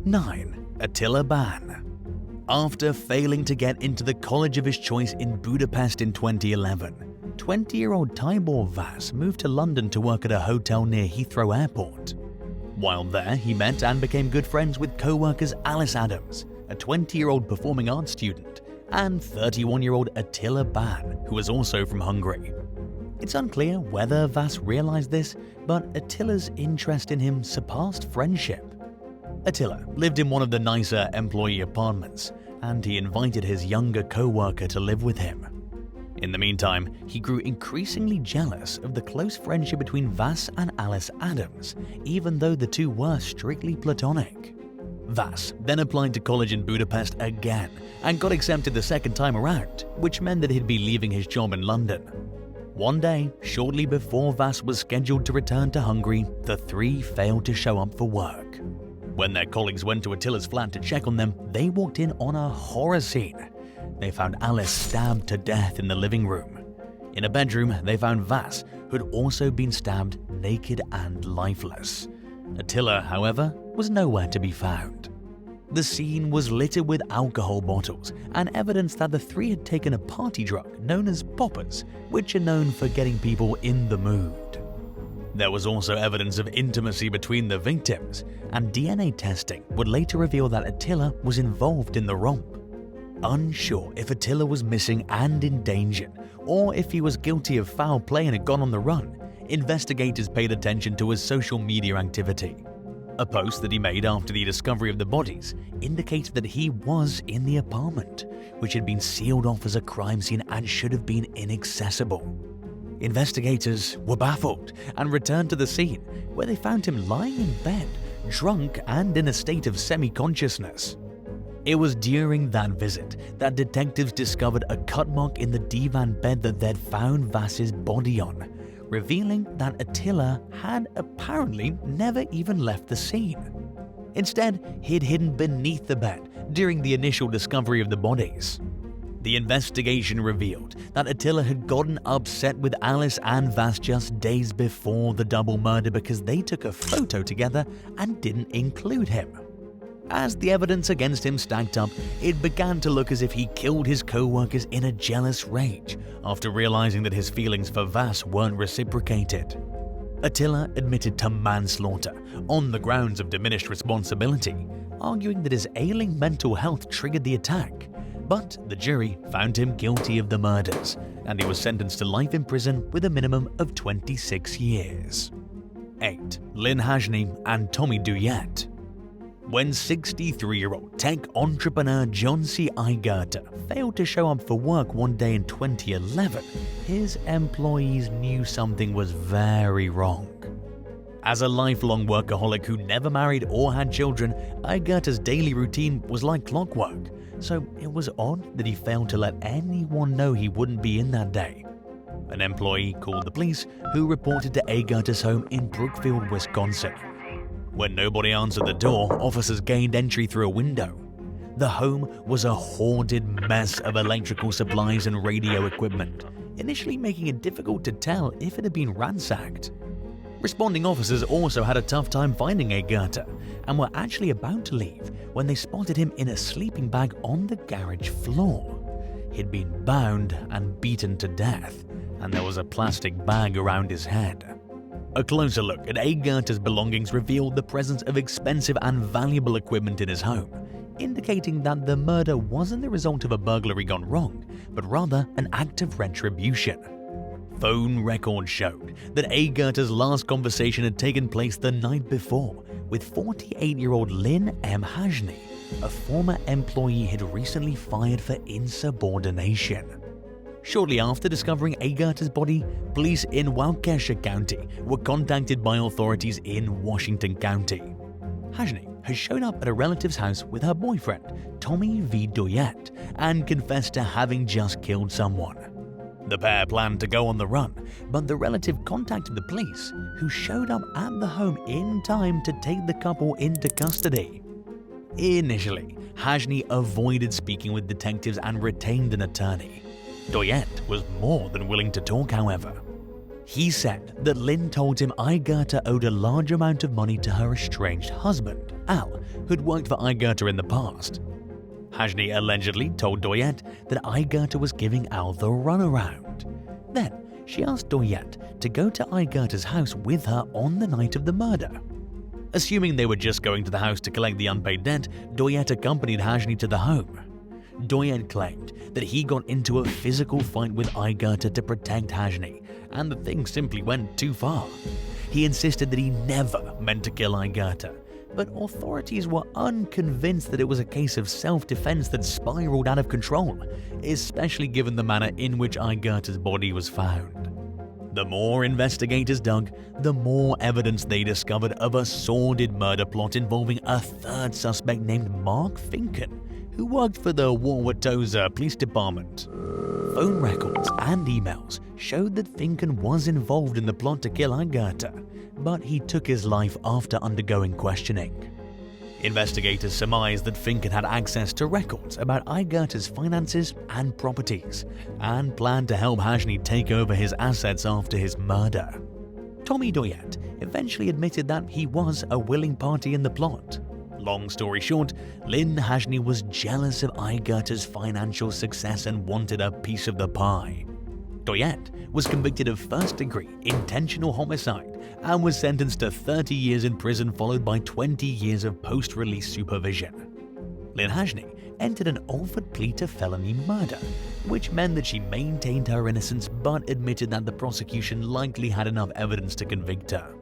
9. Attila Ban. After failing to get into the college of his choice in Budapest in 2011, 20-year-old Tibor Vas moved to London to work at a hotel near Heathrow Airport. While there, he met and became good friends with co-workers Alice Adams, a 20-year-old performing arts student, and 31-year-old Attila Ban, who was also from Hungary. It's unclear whether Vas realized this, but Attila's interest in him surpassed friendship. Attila lived in one of the nicer employee apartments, and he invited his younger co-worker to live with him. In the meantime, he grew increasingly jealous of the close friendship between Vas and Alice Adams, even though the two were strictly platonic. Vas then applied to college in Budapest again and got accepted the second time around, which meant that he'd be leaving his job in London. One day, shortly before Vas was scheduled to return to Hungary, the three failed to show up for work. When their colleagues went to Attila's flat to check on them, they walked in on a horror scene. They found Alice stabbed to death in the living room. In a bedroom, they found Vas, who had also been stabbed naked and lifeless. Attila, however, was nowhere to be found. The scene was littered with alcohol bottles and evidence that the three had taken a party drug known as poppers, which are known for getting people in the mood. There was also evidence of intimacy between the victims, and DNA testing would later reveal that Attila was involved in the romp. Unsure if Attila was missing and in danger, or if he was guilty of foul play and had gone on the run, investigators paid attention to his social media activity. A post that he made after the discovery of the bodies indicated that he was in the apartment, which had been sealed off as a crime scene and should have been inaccessible. Investigators were baffled and returned to the scene, where they found him lying in bed, drunk and in a state of semi-consciousness. It was during that visit that detectives discovered a cut mark in the divan bed that they'd found Vas's body on, revealing that Attila had apparently never even left the scene. Instead, he'd hidden beneath the bed during the initial discovery of the bodies. The investigation revealed that Attila had gotten upset with Alice and Vas just days before the double murder because they took a photo together and didn't include him. As the evidence against him stacked up, it began to look as if he killed his co-workers in a jealous rage after realizing that his feelings for Vas weren't reciprocated. Attila admitted to manslaughter on the grounds of diminished responsibility, arguing that his ailing mental health triggered the attack. But the jury found him guilty of the murders, and he was sentenced to life in prison with a minimum of 26 years. 8. Lynn Hajny and Tommy Duyett. When 63-year-old tech entrepreneur John C. Igerta failed to show up for work one day in 2011, his employees knew something was very wrong. As a lifelong workaholic who never married or had children, Igerta's daily routine was like clockwork, so it was odd that he failed to let anyone know he wouldn't be in that day. An employee called the police, who reported to Igerta's home in Brookfield, Wisconsin. When nobody answered the door, officers gained entry through a window. The home was a hoarded mess of electrical supplies and radio equipment, initially making it difficult to tell if it had been ransacked. Responding officers also had a tough time finding Igerta and were actually about to leave when they spotted him in a sleeping bag on the garage floor. He'd been bound and beaten to death, and there was a plastic bag around his head. A closer look at Igerta's belongings revealed the presence of expensive and valuable equipment in his home, indicating that the murder wasn't the result of a burglary gone wrong, but rather an act of retribution. Phone records showed that Igerta's last conversation had taken place the night before with 48-year-old Lynn M. Hajny, a former employee he'd recently fired for insubordination. Shortly after discovering Igerta's body, police in Waukesha County were contacted by authorities in Washington County. Hajny has shown up at a relative's house with her boyfriend, Tommy V. Duyett, and confessed to having just killed someone. The pair planned to go on the run, but the relative contacted the police, who showed up at the home in time to take the couple into custody. Initially, Hajny avoided speaking with detectives and retained an attorney. Duyett was more than willing to talk, however. He said that Lynn told him Aigata owed a large amount of money to her estranged husband, Al, who'd worked for Aigata in the past. Hajni allegedly told Doyet that Aigata was giving Al the runaround. Then, she asked Doyet to go to Aigata's house with her on the night of the murder. Assuming they were just going to the house to collect the unpaid debt, Doyet accompanied Hajni to the home. Doyet claimed that he got into a physical fight with Aigata to protect Hajni, and the thing simply went too far. He insisted that he never meant to kill Aigata, but authorities were unconvinced that it was a case of self-defense that spiraled out of control, especially given the manner in which Aigata's body was found. The more investigators dug, the more evidence they discovered of a sordid murder plot involving a third suspect named Mark Finken, who worked for the Wauwatosa Police Department. Phone records and emails showed that Finken was involved in the plot to kill Aigata, but he took his life after undergoing questioning. Investigators surmised that Finken had access to records about Aigata's finances and properties, and planned to help Hajni take over his assets after his murder. Tommy Doyet eventually admitted that he was a willing party in the plot. Long story short, Lynn Hajni was jealous of Aigata's financial success and wanted a piece of the pie. Doyet was convicted of first-degree intentional homicide and was sentenced to 30 years in prison, followed by 20 years of post-release supervision. Lynn Hajni entered an offered plea to felony murder, which meant that she maintained her innocence but admitted that the prosecution likely had enough evidence to convict her.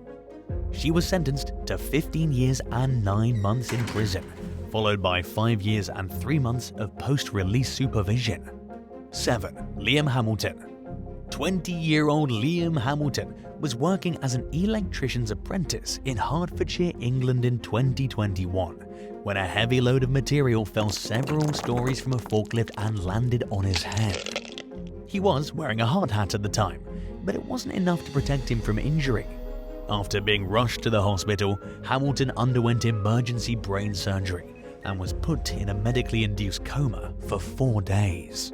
She was sentenced to 15 years and 9 months in prison, followed by 5 years and 3 months of post-release supervision. 7. Liam Hamilton. 20-year-old Liam Hamilton was working as an electrician's apprentice in Hertfordshire, England in 2021, when a heavy load of material fell several stories from a forklift and landed on his head. He was wearing a hard hat at the time, but it wasn't enough to protect him from injury. After being rushed to the hospital, Hamilton underwent emergency brain surgery and was put in a medically induced coma for 4 days.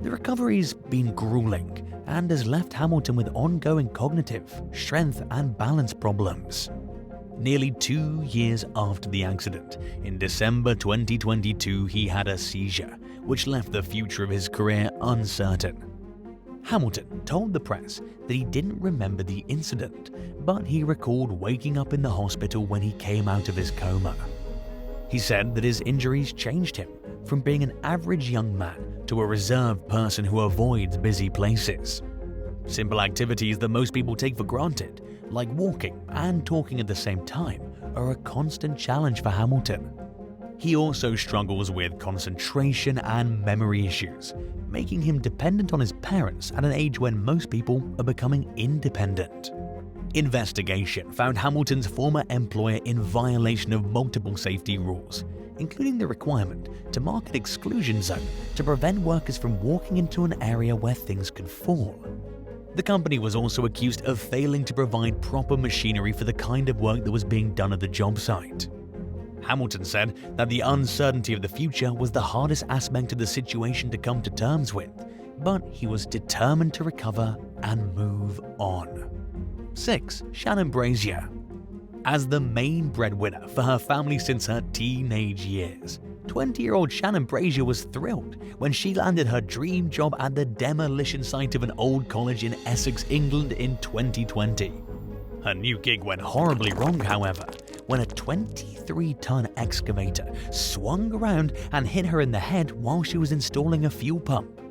The recovery's been grueling and has left Hamilton with ongoing cognitive, strength and balance problems. Nearly 2 years after the accident, in December 2022, he had a seizure, which left the future of his career uncertain. Hamilton told the press that he didn't remember the incident, but he recalled waking up in the hospital when he came out of his coma. He said that his injuries changed him from being an average young man to a reserved person who avoids busy places. Simple activities that most people take for granted, like walking and talking at the same time, are a constant challenge for Hamilton. He also struggles with concentration and memory issues, making him dependent on his parents at an age when most people are becoming independent. Investigation found Hamilton's former employer in violation of multiple safety rules, including the requirement to mark an exclusion zone to prevent workers from walking into an area where things could fall. The company was also accused of failing to provide proper machinery for the kind of work that was being done at the job site. Hamilton said that the uncertainty of the future was the hardest aspect of the situation to come to terms with, but he was determined to recover and move on. 6. Shannon Brazier. As the main breadwinner for her family since her teenage years, 20-year-old Shannon Brazier was thrilled when she landed her dream job at the demolition site of an old college in Essex, England in 2020. Her new gig went horribly wrong, however, when a 23-ton excavator swung around and hit her in the head while she was installing a fuel pump.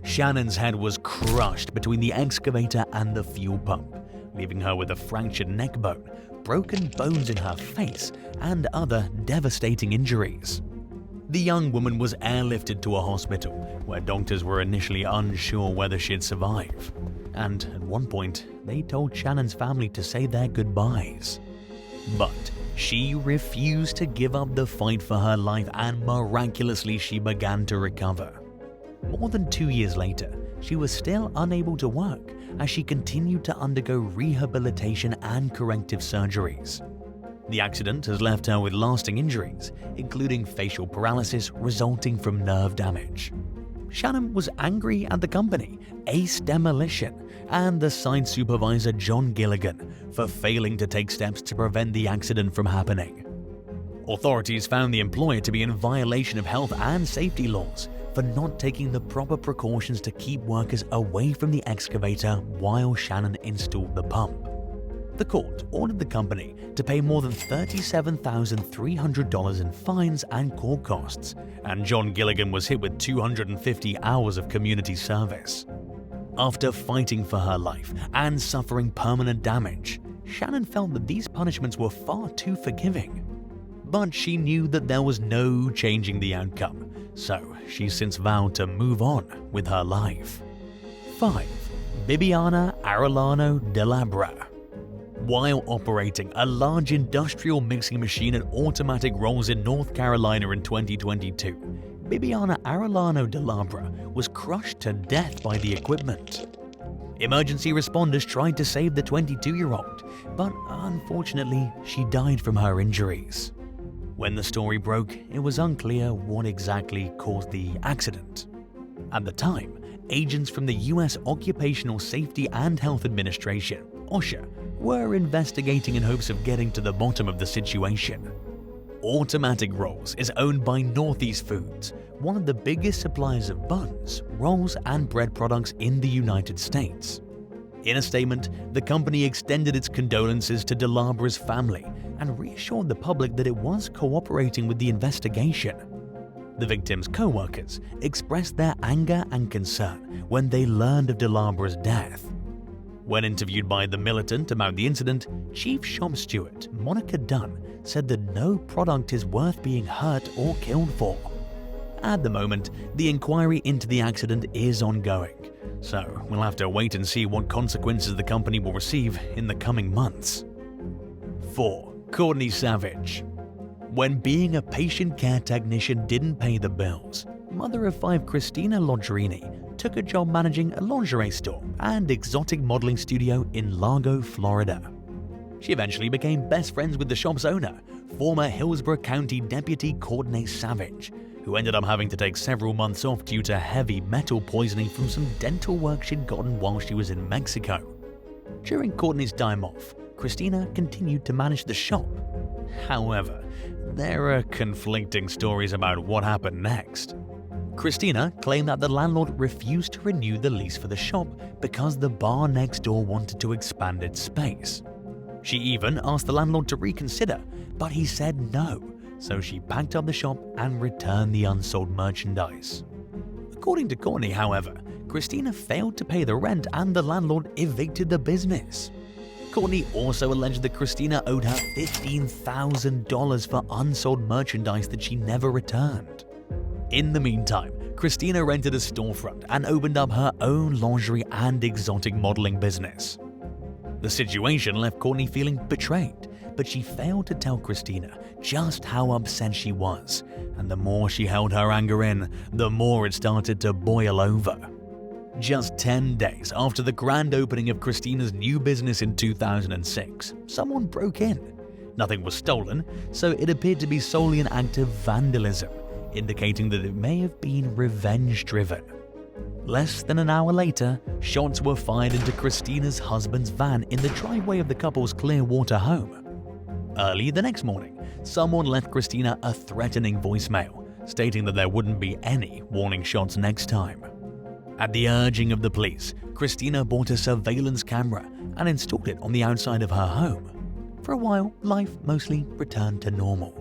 Shannon's head was crushed between the excavator and the fuel pump, leaving her with a fractured neck bone, broken bones in her face, and other devastating injuries. The young woman was airlifted to a hospital, where doctors were initially unsure whether she'd survive, and at one point, they told Shannon's family to say their goodbyes. But she refused to give up the fight for her life, and miraculously she began to recover. More than 2 years later, she was still unable to work as she continued to undergo rehabilitation and corrective surgeries. The accident has left her with lasting injuries, including facial paralysis resulting from nerve damage. Shannon was angry at the company, Ace Demolition, and the site supervisor John Gilligan for failing to take steps to prevent the accident from happening. Authorities found the employer to be in violation of health and safety laws for not taking the proper precautions to keep workers away from the excavator while Shannon installed the pump. The court ordered the company to pay more than $37,300 in fines and court costs, and John Gilligan was hit with 250 hours of community service. After fighting for her life and suffering permanent damage, Shannon felt that these punishments were far too forgiving. But she knew that there was no changing the outcome, so she's since vowed to move on with her life. 5. Bibiana Arellano de Labra. While operating a large industrial mixing machine at Automatic Rolls in North Carolina in 2022, Bibiana Arellano de Labra was crushed to death by the equipment. Emergency responders tried to save the 22-year-old, but unfortunately she died from her injuries. When the story broke, it was unclear what exactly caused the accident. At the time, agents from the U.S. Occupational Safety and Health Administration, OSHA, were investigating in hopes of getting to the bottom of the situation. Automatic Rolls is owned by Northeast Foods, one of the biggest suppliers of buns, rolls, and bread products in the United States. In a statement, the company extended its condolences to de Labra's family and reassured the public that it was cooperating with the investigation. The victim's co-workers expressed their anger and concern when they learned of de Labra's death. When interviewed by The Militant about the incident, Chief Shop Steward Monica Dunn said that no product is worth being hurt or killed for. At the moment, the inquiry into the accident is ongoing, so we'll have to wait and see what consequences the company will receive in the coming months. 4. Courtney Savage. When being a patient care technician didn't pay the bills, mother of 5 Christina Lodrini took a job managing a lingerie store and exotic modeling studio in Largo, Florida. She eventually became best friends with the shop's owner, former Hillsborough County Deputy Courtney Savage, who ended up having to take several months off due to heavy metal poisoning from some dental work she'd gotten while she was in Mexico. During Courtney's time off, Christina continued to manage the shop. However, there are conflicting stories about what happened next. Christina claimed that the landlord refused to renew the lease for the shop because the bar next door wanted to expand its space. She even asked the landlord to reconsider, but he said no, so she packed up the shop and returned the unsold merchandise. According to Courtney, however, Christina failed to pay the rent and the landlord evicted the business. Courtney also alleged that Christina owed her $15,000 for unsold merchandise that she never returned. In the meantime, Christina rented a storefront and opened up her own lingerie and exotic modeling business. The situation left Courtney feeling betrayed, but she failed to tell Christina just how upset she was, and the more she held her anger in, the more it started to boil over. Just 10 days after the grand opening of Christina's new business in 2006, someone broke in. Nothing was stolen, so it appeared to be solely an act of vandalism, indicating that it may have been revenge-driven. Less than an hour later, shots were fired into Christina's husband's van in the driveway of the couple's Clearwater home. Early the next morning, someone left Christina a threatening voicemail, stating that there wouldn't be any warning shots next time. At the urging of the police, Christina bought a surveillance camera and installed it on the outside of her home. For a while, life mostly returned to normal.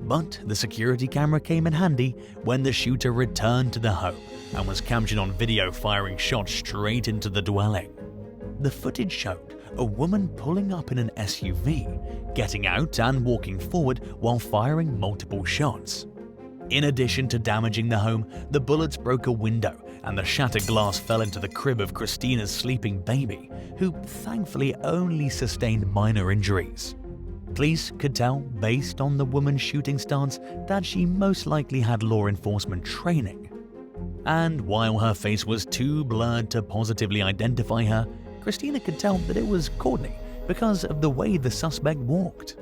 But the security camera came in handy when the shooter returned to the home and was captured on video firing shots straight into the dwelling. The footage showed a woman pulling up in an SUV, getting out and walking forward while firing multiple shots. In addition to damaging the home, the bullets broke a window and the shattered glass fell into the crib of Christina's sleeping baby, who thankfully only sustained minor injuries. Police could tell, based on the woman's shooting stance, that she most likely had law enforcement training. And while her face was too blurred to positively identify her, Christina could tell that it was Courtney because of the way the suspect walked.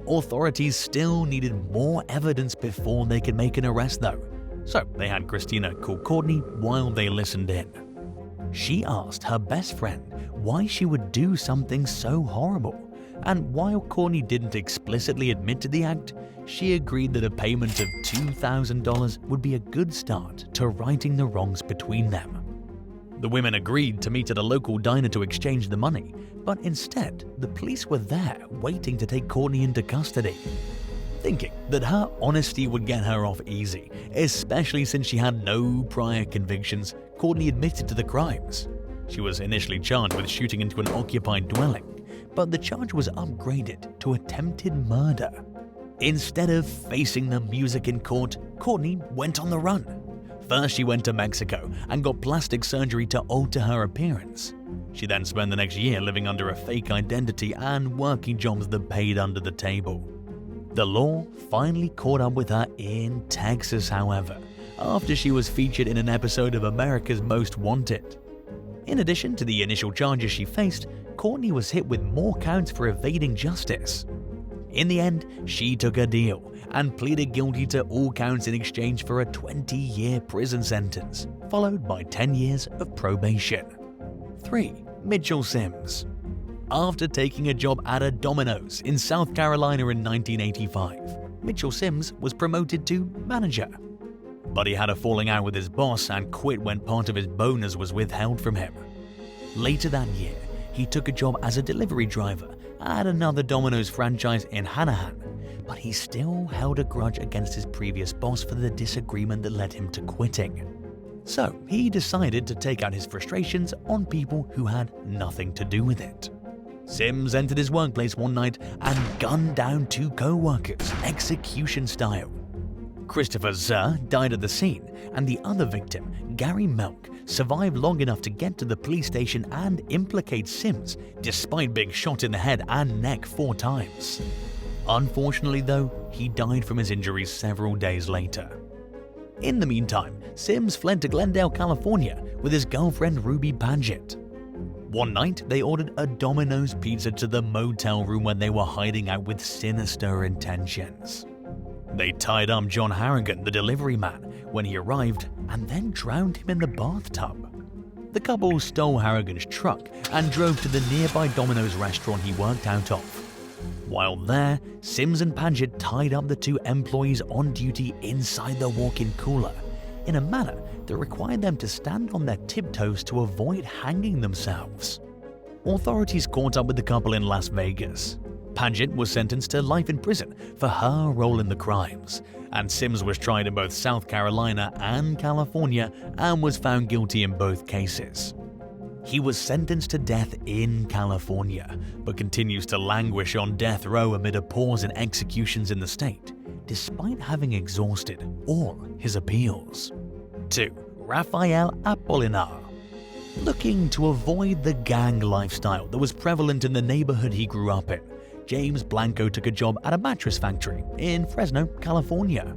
Authorities still needed more evidence before they could make an arrest though, So they had Christina call Courtney while they listened in. She asked her best friend why she would do something so horrible, and while Courtney didn't explicitly admit to the act, she agreed that a payment of $2,000 would be a good start to righting the wrongs between them. The women agreed to meet at a local diner to exchange the money, but instead, the police were there waiting to take Courtney into custody. Thinking that her honesty would get her off easy, especially since she had no prior convictions, Courtney admitted to the crimes. She was initially charged with shooting into an occupied dwelling, but the charge was upgraded to attempted murder. Instead of facing the music in court, Courtney went on the run. First, she went to Mexico and got plastic surgery to alter her appearance. She then spent the next year living under a fake identity and working jobs that paid under the table. The law finally caught up with her in Texas, however, after she was featured in an episode of America's Most Wanted. In addition to the initial charges she faced, Courtney was hit with more counts for evading justice. In the end, she took a deal and pleaded guilty to all counts in exchange for a 20-year prison sentence, followed by 10 years of probation. 3. Mitchell Sims. After taking a job at a Domino's in South Carolina in 1985, Mitchell Sims was promoted to manager. But he had a falling out with his boss and quit when part of his bonus was withheld from him. Later that year, he took a job as a delivery driver at another Domino's franchise in Hanahan, but he still held a grudge against his previous boss for the disagreement that led him to quitting. So he decided to take out his frustrations on people who had nothing to do with it. Sims entered his workplace one night and gunned down 2 co-workers, execution style. Christopher Zur died at the scene, and the other victim, Gary Melk, survived long enough to get to the police station and implicate Sims, despite being shot in the head and neck 4 times. Unfortunately though, he died from his injuries several days later. In the meantime, Sims fled to Glendale, California with his girlfriend Ruby Paget. One night, they ordered a Domino's pizza to the motel room where they were hiding out with sinister intentions. They tied up John Harrigan, the delivery man, when he arrived, and then drowned him in the bathtub. The couple stole Harrigan's truck and drove to the nearby Domino's restaurant he worked out of. While there, Sims and Paget tied up the 2 employees on duty inside the walk-in cooler, in a manner that required them to stand on their tiptoes to avoid hanging themselves. Authorities caught up with the couple in Las Vegas. Paget was sentenced to life in prison for her role in the crimes, and Sims was tried in both South Carolina and California and was found guilty in both cases. He was sentenced to death in California, but continues to languish on death row amid a pause in executions in the state, despite having exhausted all his appeals. 2. Rafael Apolinar. Looking to avoid the gang lifestyle that was prevalent in the neighborhood he grew up in, James Blanco took a job at a mattress factory in Fresno, California.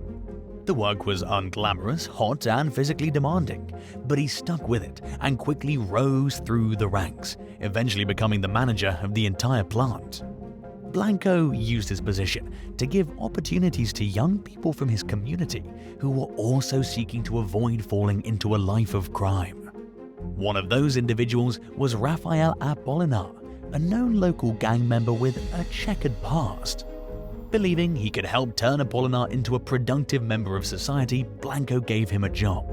The work was unglamorous, hot, and physically demanding, but he stuck with it and quickly rose through the ranks, eventually becoming the manager of the entire plant. Blanco used his position to give opportunities to young people from his community who were also seeking to avoid falling into a life of crime. One of those individuals was Rafael Apolinar, a known local gang member with a checkered past. Believing he could help turn Apolinar into a productive member of society, Blanco gave him a job.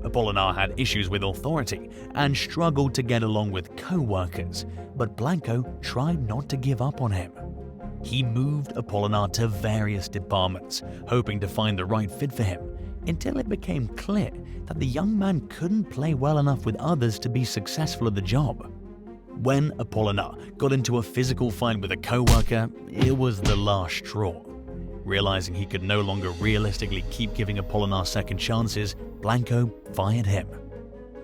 Apolinar had issues with authority and struggled to get along with co-workers, but Blanco tried not to give up on him. He moved Apolinar to various departments, hoping to find the right fit for him, until it became clear that the young man couldn't play well enough with others to be successful at the job. When Apolinar got into a physical fight with a co-worker, it was the last straw. Realizing he could no longer realistically keep giving Apolinar second chances, Blanco fired him.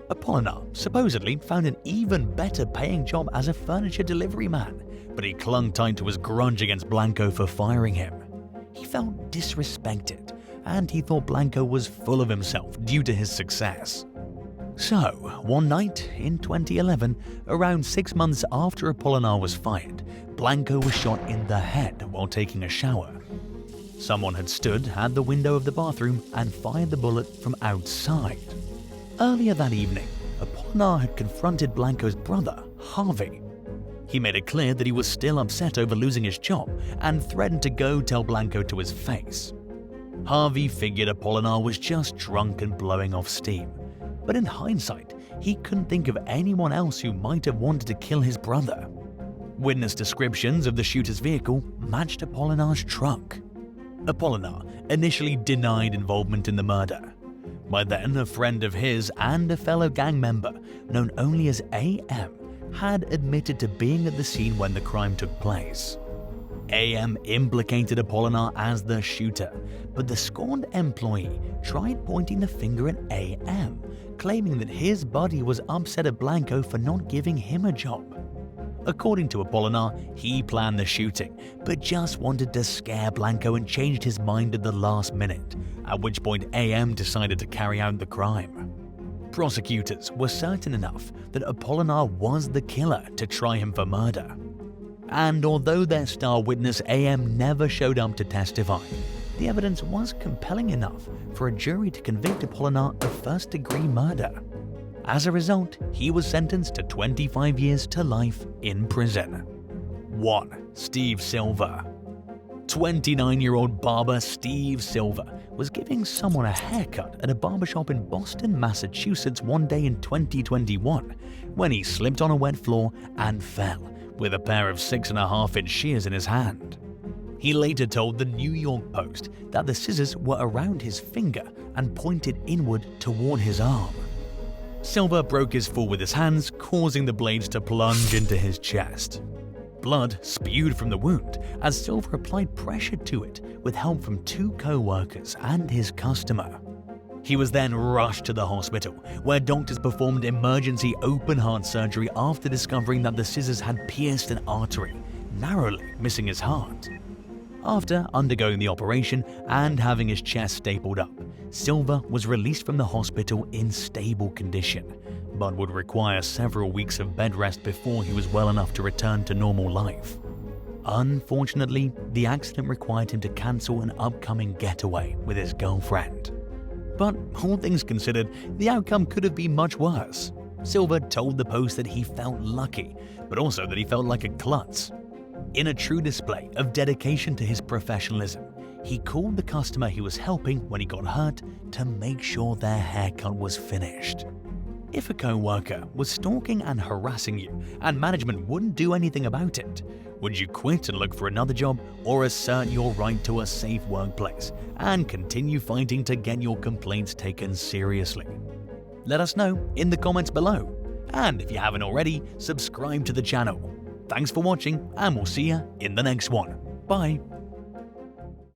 Apolinar supposedly found an even better paying job as a furniture delivery man, but he clung tight to his grudge against Blanco for firing him. He felt disrespected, and he thought Blanco was full of himself due to his success. So, one night in 2011, around 6 months after Apolinar was fired, Blanco was shot in the head while taking a shower. Someone had stood at the window of the bathroom and fired the bullet from outside. Earlier that evening, Apolinar had confronted Blanco's brother, Harvey. He made it clear that he was still upset over losing his job and threatened to go tell Blanco to his face. Harvey figured Apolinar was just drunk and blowing off steam, but in hindsight, he couldn't think of anyone else who might have wanted to kill his brother. Witness descriptions of the shooter's vehicle matched Apolinar's truck. Apolinar initially denied involvement in the murder. By then, a friend of his and a fellow gang member, known only as AM, had admitted to being at the scene when the crime took place. AM implicated Apolinar as the shooter, but the scorned employee tried pointing the finger at AM, claiming that his buddy was upset at Blanco for not giving him a job. According to Apolinar, he planned the shooting, but just wanted to scare Blanco and changed his mind at the last minute, at which point AM decided to carry out the crime. Prosecutors were certain enough that Apolinar was the killer to try him for murder. And although their star witness AM never showed up to testify, the evidence was compelling enough for a jury to convict Apolinar of first-degree murder. As a result, he was sentenced to 25 years to life in prison. 1. Steve Silver. 29-year-old barber Steve Silver was giving someone a haircut at a barbershop in Boston, Massachusetts one day in 2021 when he slipped on a wet floor and fell with a pair of 6.5-inch shears in his hand. He later told the New York Post that the scissors were around his finger and pointed inward toward his arm. Silver broke his fall with his hands, causing the blades to plunge into his chest. Blood spewed from the wound as Silver applied pressure to it with help from 2 co-workers and his customer. He was then rushed to the hospital, where doctors performed emergency open-heart surgery after discovering that the scissors had pierced an artery, narrowly missing his heart. After undergoing the operation and having his chest stapled up, Silver was released from the hospital in stable condition, but would require several weeks of bed rest before he was well enough to return to normal life. Unfortunately, the accident required him to cancel an upcoming getaway with his girlfriend. But all things considered, the outcome could have been much worse. Silver told the Post that he felt lucky, but also that he felt like a klutz. In a true display of dedication to his professionalism, he called the customer he was helping when he got hurt to make sure their haircut was finished. If a co-worker was stalking and harassing you and management wouldn't do anything about it, would you quit and look for another job, or assert your right to a safe workplace and continue fighting to get your complaints taken seriously? Let us know in the comments below. And if you haven't already, subscribe to the channel. Thanks for watching, and we'll see you in the next one. Bye.